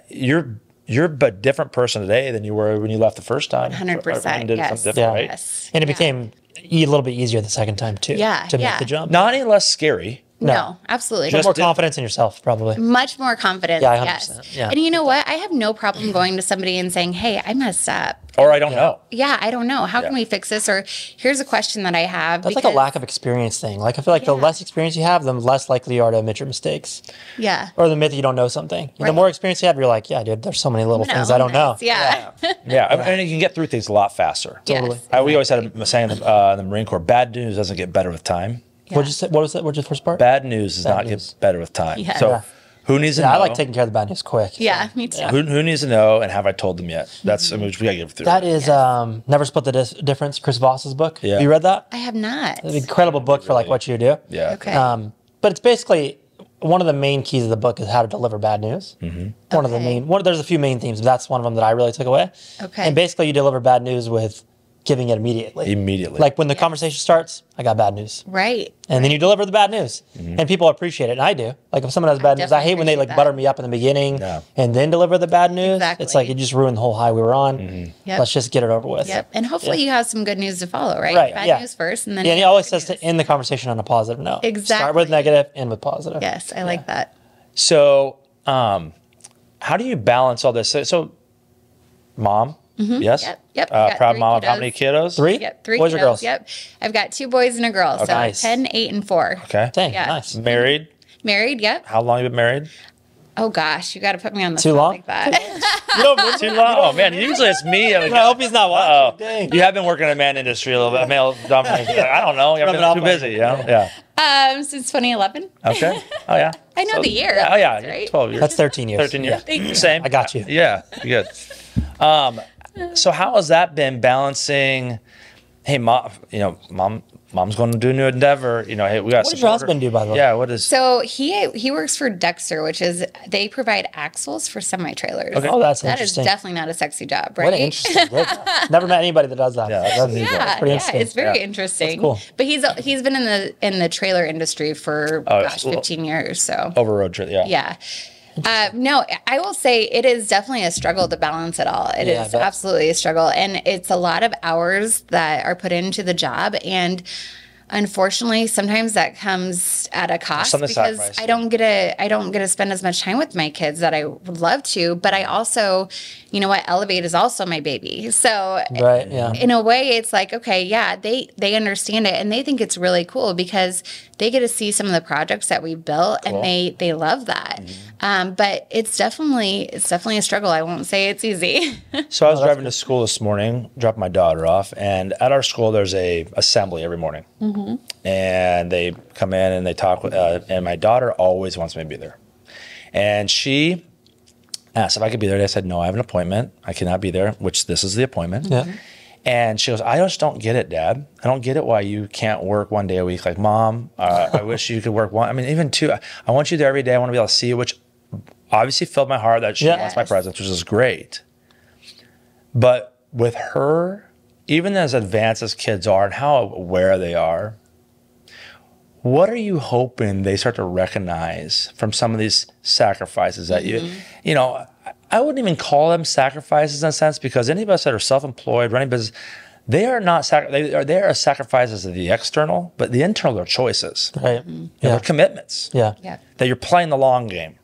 You're a different person today than you were when you left the first time. 100%. Did Yes. something different, right? Yes. And it became a little bit easier the second time too. To make the jump. Not any less scary. No, absolutely. Just more confidence in yourself, probably. Much more confidence. Yeah, 100%. Yes. Yeah. And you know what? I have no problem going to somebody and saying, hey, I messed up. Or I don't know. Yeah, I don't know. How can we fix this? Or here's a question that I have. That's like a lack of experience thing. Like I feel like the less experience you have, the less likely you are to admit your mistakes. Yeah. Or the admit that you don't know something. The more experience you have, you're like, yeah, dude, there's so many little things I don't know. Yeah. And you can get through things a lot faster. Totally. We always had a saying in the Marine Corps: bad news doesn't get better with time. Yeah. What'd you say? What was that? What's your first part? Bad news does not get better with time. Yeah. So who needs to know? I like taking care of the bad news quick. Yeah, me too. Who needs to know, and have I told them yet? That's which we gotta get through. That is Never Split the Difference, Chris Voss's book. Yeah. Have you read that? I have not. It's an incredible book for like what you do. Yeah. Okay. But it's basically one of the main keys of the book is how to deliver bad news. One of the main. There's a few main themes, but that's one of them that I really took away. Okay. And basically, you deliver bad news with giving it immediately. Like when the conversation starts, I got bad news. Right. And then you deliver the bad news. And people appreciate it. And I do. Like if someone has bad news, I hate when they like butter me up in the beginning and then deliver the bad news. Exactly. It's like it just ruined the whole high we were on. Let's just get it over with. Yep. And hopefully you have some good news to follow, right? Right. Bad news first and then and he always says to end the conversation on a positive note. Exactly. Start with negative, end with positive. Yes, I like that. So, how do you balance all this? So, mom, Yes. Yep. I've got Proud 3 mom of how kiddos. many kiddos? 3? Yep, 3 Boys kiddos. or girls? Yep. I've got 2 boys and a girl. So Nice. 10, 8, and 4. Okay. Dang, Yeah. nice. Married? Married. Yep. How long you been married? Oh gosh, you got to put me on the Too spot long? like that. You don't remember? Too long. Oh man, usually it's me. I hope he's not watching. Dang. You have been working in the man industry a little bit. Male dominated. I don't know. You've Rub it been off too on busy. you. Yeah. Since 2011. Okay. Oh yeah. I know the year. Oh yeah. That's right. 12 years. That's 13 years. 13 years. Thank you. Same. I got you. Yeah. Good. So how has that been balancing? Hey, mom's going to do a new endeavor. Hey, we got. What does your husband do, by the way? Yeah. What is? So he works for Dexter, which is they provide axles for semi trailers. Okay. Oh, that's That is interesting. definitely not a sexy job, right? What an interesting. Never met anybody that does that. Yeah, That's that's- pretty Yeah, interesting. it's very Yeah. interesting. cool. But he's been in the trailer industry for well, 15 years. So Over road trip. Yeah. yeah. No, I will say it is definitely a struggle to balance it all. It Yeah, I is bet. absolutely a struggle. And it's a lot of hours that are put into the job. And unfortunately, sometimes that comes at a cost Something because sacrifice, I don't get to spend as much time with my kids that I would love to. But I also, Elevate is also my baby. So Right, yeah. in a way, it's like, okay, yeah, they understand it and they think it's really cool because they get to see some of the projects that we've built and they love that. But it's definitely a struggle. I won't say it's easy. So I was driving to school this morning, dropped my daughter off, and at our school there's a assembly every morning, and they come in and they talk. And my daughter always wants me to be there, and she asked if I could be there. I said no, I have an appointment. I cannot be there. Which this is the appointment. Yeah. And she goes, I just don't get it, Dad. I don't get it why you can't work one day a week. Like, Mom, I wish you could work one. I mean, even 2. I want you there every day. I want to be able to see you, which obviously filled my heart that she wants my presence, which is great. But with her, even as advanced as kids are and how aware they are, what are you hoping they start to recognize from some of these sacrifices that I wouldn't even call them sacrifices in a sense, because any of us that are self-employed, running business, they are not they are sacrifices of the external, but the internal are choices. Right. They're commitments. Yeah. Yeah. That you're playing the long game.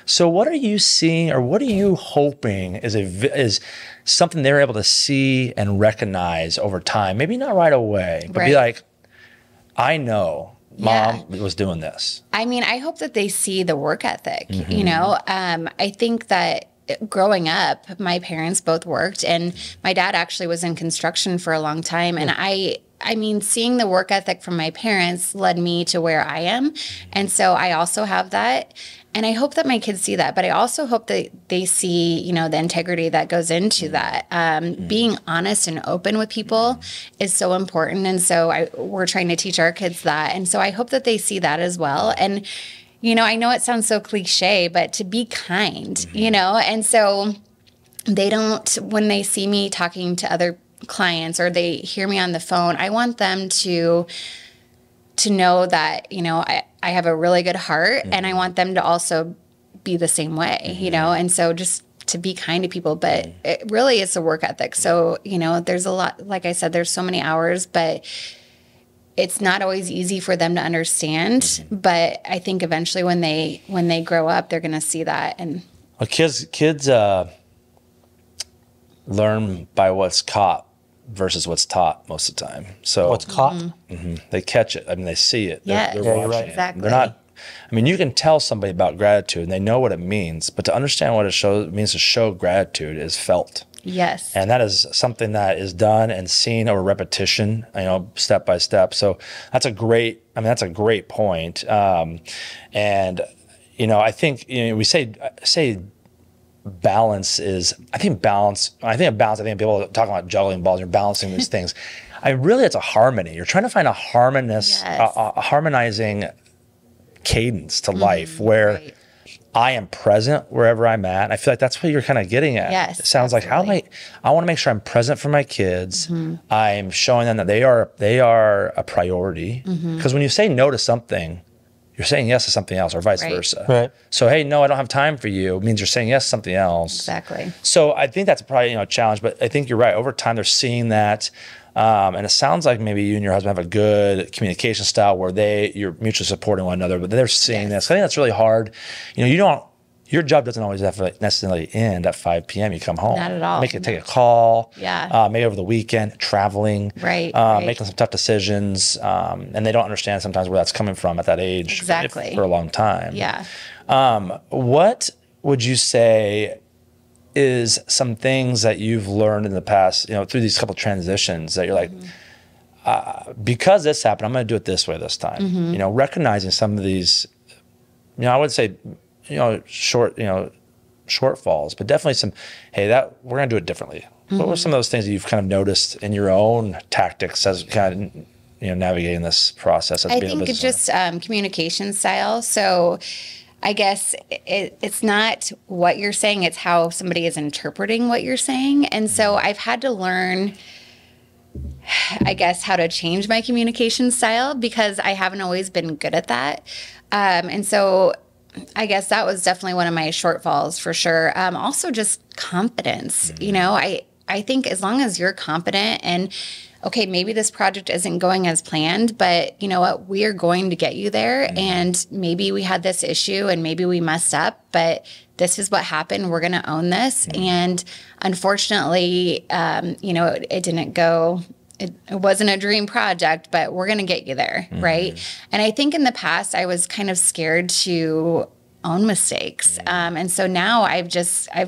So what are you seeing, or what are you hoping is something they're able to see and recognize over time? Maybe not right away, but be Right. like, I know Mom was doing this. I mean, I hope that they see the work ethic, I think that growing up, my parents both worked and my dad actually was in construction for a long time. And I mean, seeing the work ethic from my parents led me to where I am. And so I also have that. And I hope that my kids see that, but I also hope that they see, the integrity that goes into that. Being honest and open with people is so important. And so we're trying to teach our kids that. And so I hope that they see that as well. And, I know it sounds so cliche, but to be kind, and so they don't, when they see me talking to other clients or they hear me on the phone, I want them to know that, I have a really good heart and I want them to also be the same way, and so just to be kind to people, but it really is a work ethic. So, there's a lot, like I said, there's so many hours, but it's not always easy for them to understand. But I think eventually when they grow up, they're going to see that. And Well, kids learn by what's caught versus what's taught most of the time. So What's caught? they catch it. I mean, they see it. Yes. They're Yeah, you're watching right. it. Exactly. They're not. I mean, you can tell somebody about gratitude, and they know what it means. But to understand what it means to show gratitude is felt. yes. And that is something that is done and seen over repetition, step by step. So that's a great point. And, I think, we say balance is, I think people talk about juggling balls, you're balancing these things. It's a harmony. You're trying to find a harmonious, Yes. a harmonizing cadence to life where Right. I am present wherever I'm at. And I feel like that's what you're kind of getting at. Yes, It sounds like I want to make sure I'm present for my kids. I'm showing them that they are a priority. Because when you say no to something, you're saying yes to something else, or vice Right. versa. Right. So, hey, no, I don't have time for you means you're saying yes to something else. Exactly. So I think that's probably a challenge, but I think you're right. Over time, they're seeing that, and it sounds like maybe you and your husband have a good communication style where you're mutually supporting one another, but they're seeing this. I think that's really hard. You don't your job doesn't always have to necessarily end at 5 p.m. You come home. Not at all. Take a call. Yeah. Maybe over the weekend, traveling. Right. Making some tough decisions. And they don't understand sometimes where that's coming from at that age. Exactly. For a long time. Yeah. What would you say is some things that you've learned in the past, through these couple transitions that you're like, because this happened, I'm going to do it this way this time. Recognizing some of these, I would say, shortfalls, but definitely some, hey, that we're going to do it differently. What were some of those things that you've kind of noticed in your own tactics as kind of, navigating this process? As I being think a it's business just communication style. So I guess it's not what you're saying, it's how somebody is interpreting what you're saying. And so I've had to learn, I guess, how to change my communication style because I haven't always been good at that. And so I guess that was definitely one of my shortfalls for sure. Also just confidence. I think as long as you're confident and okay, maybe this project isn't going as planned, but you know what? We are going to get you there. And maybe we had this issue and maybe we messed up, but this is what happened. We're going to own this. And unfortunately, it didn't go. It wasn't a dream project, but we're going to get you there, right? And I think in the past, I was kind of scared to own mistakes. And so now I've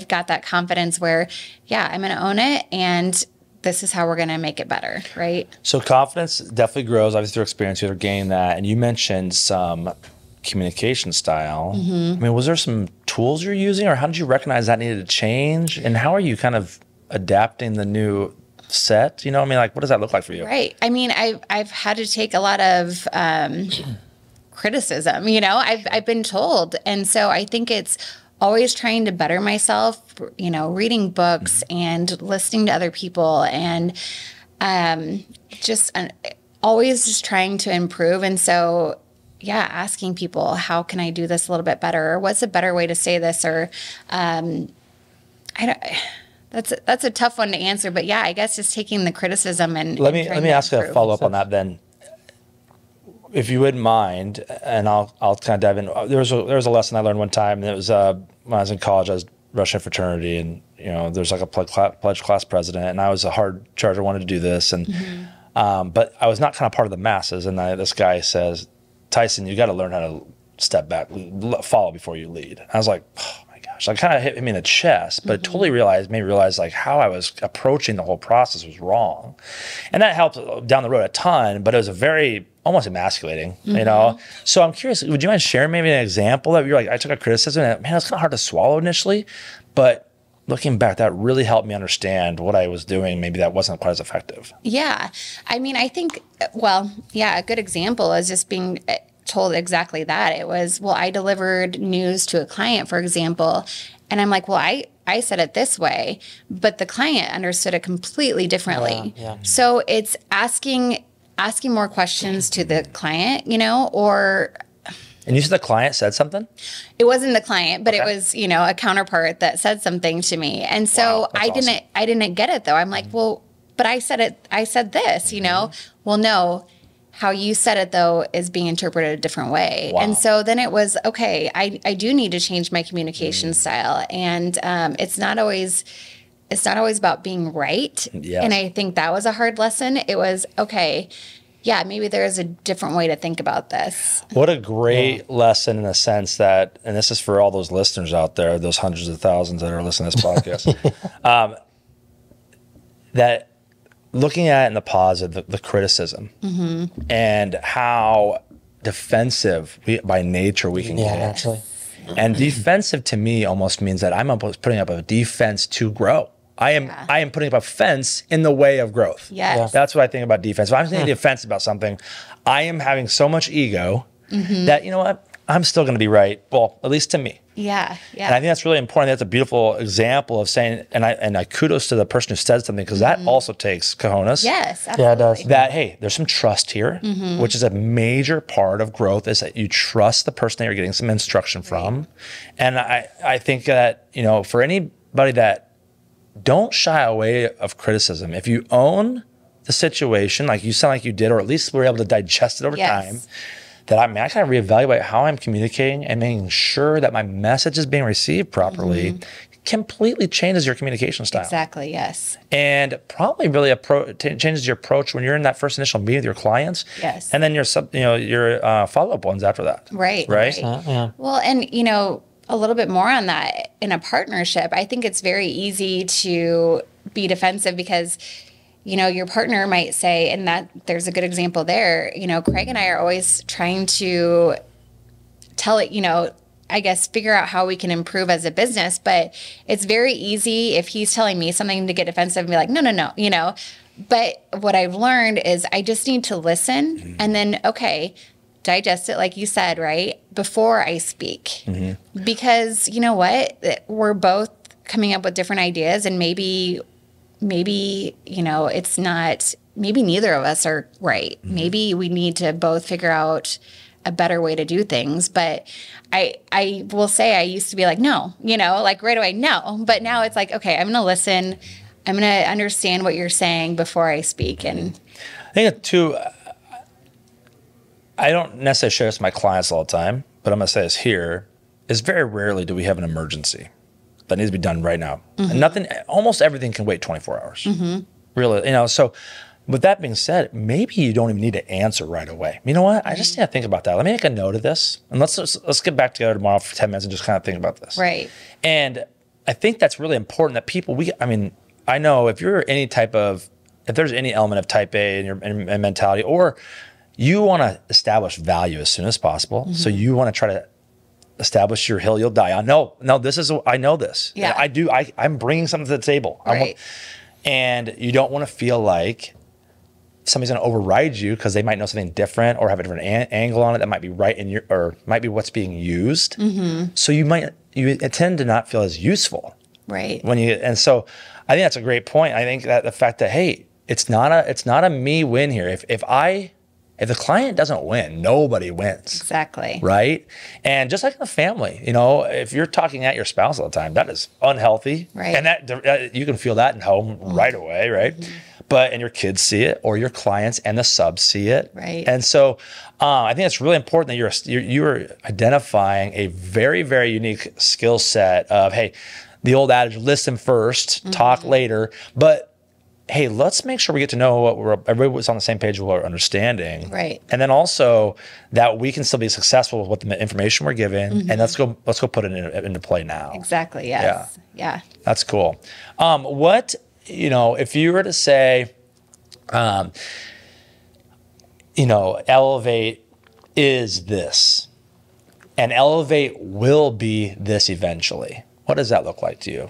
got that confidence where, yeah, I'm going to own it, and this is how we're going to make it better, right? So confidence definitely grows, obviously, through experience. You're gaining that. And you mentioned some communication style. I mean, was there some tools you're using, or how did you recognize that needed to change? And how are you kind of adapting the new set? What does that look like for you? Right. I mean, I've had to take a lot of criticism, I've been told. And so I think it's always trying to better myself, reading books and listening to other people and always just trying to improve. And so, yeah, asking people, how can I do this a little bit better? Or what's a better way to say this? Or that's a tough one to answer, but yeah, I guess just taking the criticism and let me ask you a follow up on that then, if you wouldn't mind, and I'll kind of dive in. There was a lesson I learned one time, and it was when I was in college. I was Russian fraternity, and there's like a pledge class president, and I was a hard charger, wanted to do this, and but I was not kind of part of the masses. And this guy says, Tyson, you got to learn how to step back, follow before you lead. And I was like, oh my gosh, like kind of hit me in the chest, but it totally made me realize like how I was approaching the whole process was wrong. And that helped down the road a ton, but it was a very almost emasculating, So I'm curious, would you mind sharing maybe an example that you're like, I took a criticism and man, it's kind of hard to swallow initially, but looking back, that really helped me understand what I was doing. Maybe that wasn't quite as effective. Yeah. I mean, I think, a good example is just being told exactly that. It was, I delivered news to a client, for example, and I'm like, I said it this way, but the client understood it completely differently. Yeah. So it's asking more questions to the client, or. And you said the client said something? It wasn't the client, but it was, a counterpart that said something to me. And so I didn't get it though. I'm like, well, but I said this, well, no, how you said it though is being interpreted a different way. Wow. And so then it was, okay, I do need to change my communication style. And it's not always about being right. Yes. And I think that was a hard lesson. It was, okay, yeah, maybe there's a different way to think about this. What a great lesson in the sense that, and this is for all those listeners out there, those hundreds of thousands that are listening to this podcast, that looking at it in the positive, the criticism, and how defensive by nature we can get. Naturally. And defensive to me almost means that I'm putting up a defense to grow. I am putting up a fence in the way of growth. Yes. That's what I think about defense. If I'm thinking defense about something, I am having so much ego that, you know what, I'm still going to be right. Well, at least to me. Yeah. And I think that's really important. That's a beautiful example of saying, and I kudos to the person who said something, because that also takes cojones. Yes, absolutely. Yeah, it does. That, hey, there's some trust here, which is a major part of growth, is that you trust the person that you're getting some instruction from. And I think that, for anybody that, don't shy away of criticism. If you own the situation, like you sound like you did, or at least were able to digest it over time, that I kind of reevaluate how I'm communicating and making sure that my message is being received properly completely changes your communication style. Exactly, yes. And probably really changes your approach when you're in that first initial meeting with your clients. Yes. And then your follow-up ones after that. Right. Yeah. Well, and a little bit more on that in a partnership, I think it's very easy to be defensive because your partner might say, and that there's a good example there, Craig and I are always trying to tell it, I guess, figure out how we can improve as a business. But it's very easy if he's telling me something to get defensive and be like, no. But what I've learned is I just need to listen and then, okay, digest it, like you said, right, before I speak. Because you know what? We're both coming up with different ideas, and maybe it's not, maybe neither of us are right. Maybe we need to both figure out a better way to do things. But I will say I used to be like, no, like right away, no. But now it's like, okay, I'm going to listen. I'm going to understand what you're saying before I speak. And I think too, I don't necessarily share this with my clients all the time, but I'm going to say this here, is very rarely do we have an emergency that needs to be done right now. And almost everything can wait 24 hours. Really, so with that being said, maybe you don't even need to answer right away. You know what? I just need to think about that. Let me make a note of this, and let's get back together tomorrow for 10 minutes and just kind of think about this. Right. And I think that's really important that people, I know if you're if there's any element of type A in your mentality, or you want to establish value as soon as possible. So you want to try to establish your hill you'll die on. No, I know this. Yeah. I do. I'm bringing something to the table. Right. And you don't want to feel like somebody's going to override you because they might know something different or have a different angle on it that might be right or might be what's being used. So you tend to not feel as useful. Right. And so I think that's a great point. I think that the fact that, hey, it's not a me win here. If the client doesn't win, nobody wins. Exactly. Right? And just like in a family, if you're talking at your spouse all the time, that is unhealthy. Right. And that you can feel that in home right away, right? And your kids see it, or your clients and the subs see it. Right. And so I think it's really important that you're identifying a very, very unique skill set of, hey, the old adage, listen first, talk later. But hey, let's make sure we get to know what everybody's on the same page with what we're understanding. Right. And then also that we can still be successful with what the information we're given. And let's go put it into play now. Exactly. Yes. Yeah. That's cool. If you were to say, Elevate is this, and Elevate will be this eventually, what does that look like to you?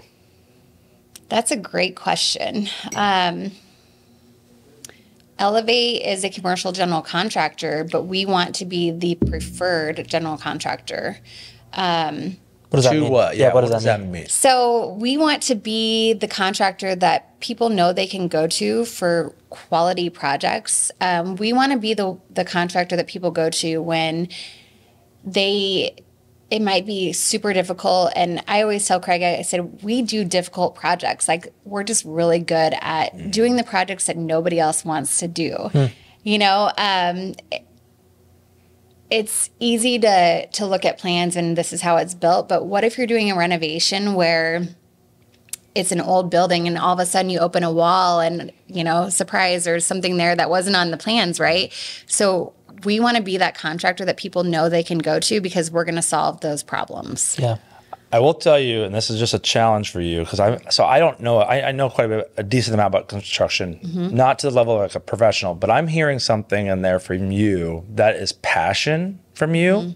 That's a great question. Elevate is a commercial general contractor, but we want to be the preferred general contractor. What does that mean? What? Yeah, what does that mean? So we want to be the contractor that people know they can go to for quality projects. We want to be the contractor that people go to when it might be super difficult. And I always tell Craig, I said, we do difficult projects. Like, we're just really good at doing the projects that nobody else wants to do. It's easy to look at plans and this is how it's built. But what if you're doing a renovation where it's an old building and all of a sudden you open a wall and, surprise, there's something there that wasn't on the plans, right? So we want to be that contractor that people know they can go to because we're going to solve those problems. Yeah. I will tell you, and this is just a challenge for you, because I don't know, I know quite a decent amount about construction, not to the level of like a professional, but I'm hearing something in there from you that is passion from you,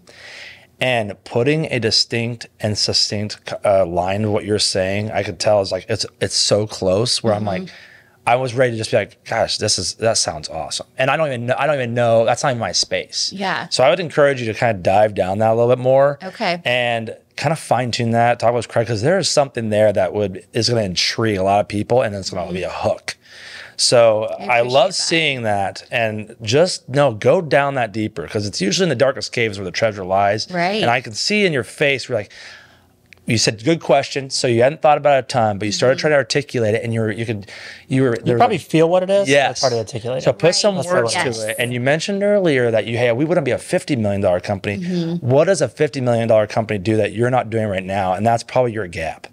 and putting a distinct and succinct line of what you're saying, I could tell is like, it's so close where I'm like, I was ready to just be like, gosh, that sounds awesome. And I don't even know, that's not even my space. Yeah. So I would encourage you to kind of dive down that a little bit more. Okay. And kind of fine tune that, talk with Craig, because there is something there that is going to intrigue a lot of people, and it's going to be a hook. So I love seeing that, and just go down that deeper, because it's usually in the darkest caves where the treasure lies. Right. And I can see in your face, you're like, you said good question, so you hadn't thought about it a ton, but you started trying to articulate it, and you probably feel what it is. Yes. It's hard to articulate. So put some That's words what to it is. it. And you mentioned earlier that we wouldn't be a $50 million company. What does a $50 million company do that you're not doing right now? And that's probably your gap.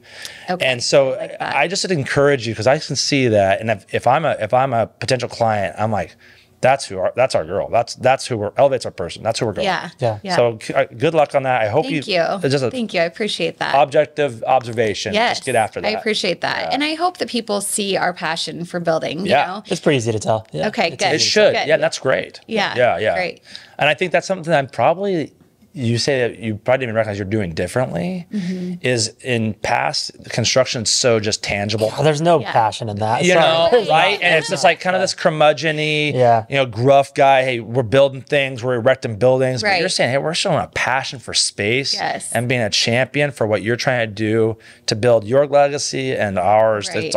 Okay. And so I like that. I just encourage you, because I can see that. And if I'm a potential client, I'm like, that's our girl. That's who elevates our person. That's who we're going. Yeah. So good luck on that. I hope Thank you. you. It's just a Thank you. I appreciate that. objective observation. Yes. Just get after that. I appreciate that. And I hope that people see our passion for building, you Yeah. know? It's pretty easy to tell. Yeah. Okay, good. It should. Good. Yeah, that's great. Yeah. Yeah. Great. And I think that's something that you say that you probably didn't even recognize you're doing differently, is in past construction's so just tangible. Well, there's no passion in that. You know, Sorry. right? And it's just like kind of this curmudgeon-y, Yeah. gruff guy. Hey, we're building things, we're erecting buildings. But Right. you're saying, hey, we're showing a passion for space Yes. and being a champion for what you're trying to do to build your legacy and ours. Right. It's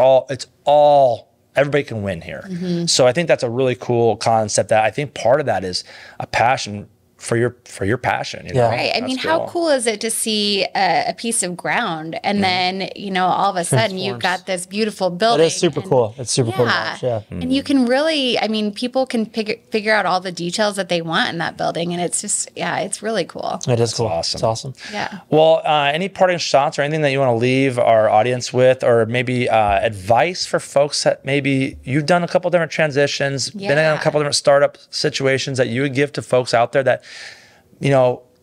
all everybody can win here. So I think that's a really cool concept that I think part of that is a passion for your passion. You know? Yeah. Right. I mean, That's how cool. cool is it to see a piece of ground and then, all of a sudden you've got this beautiful building. It is super cool. It's super cool to watch. Yeah. And you can really, people can figure out all the details that they want in that building. And it's just, it's really cool. It is cool. awesome. It's awesome. Yeah. Well, any parting shots or anything that you want to leave our audience with, or maybe advice for folks that maybe you've done a couple different transitions, been in a couple different startup situations that you would give to folks out there that,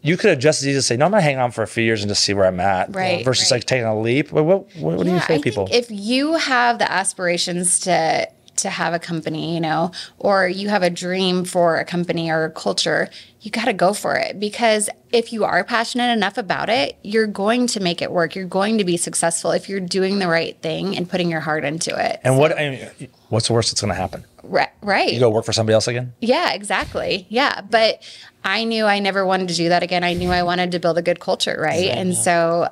you could have just as easily say, no, I'm going to hang on for a few years and just see where I'm at. Right, Versus right. like taking a leap. What do you say to people? If you have the aspirations to have a company, or you have a dream for a company or a culture, you got to go for it, because if you are passionate enough about it, you're going to make it work. You're going to be successful if you're doing the right thing and putting your heart into it. And what's the worst that's going to happen? Right. You go work for somebody else again? Yeah, exactly. Yeah. But I knew I never wanted to do that again. I knew I wanted to build a good culture. Right. And so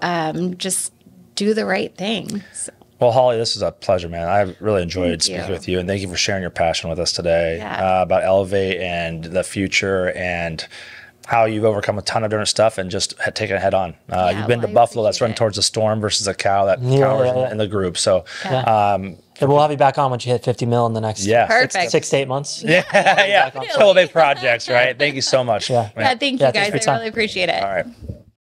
just do the right thing. So. Well, Holly, this is a pleasure, man. I really enjoyed Thank speaking you. with you, and thank you for sharing your passion with us today Yeah. about Elevate and the future and how you've overcome a ton of different stuff and just taken it head on. You've been to I Buffalo, that's appreciate running it. towards the storm versus a cow that cowers in the group. So, And we'll have you back on once you hit 50 mil in the next Perfect. 6 to 8 months. yeah, Elevate projects, right? Thank you so much. Yeah. man. Thank you thanks guys. for your I time. really appreciate it. All right.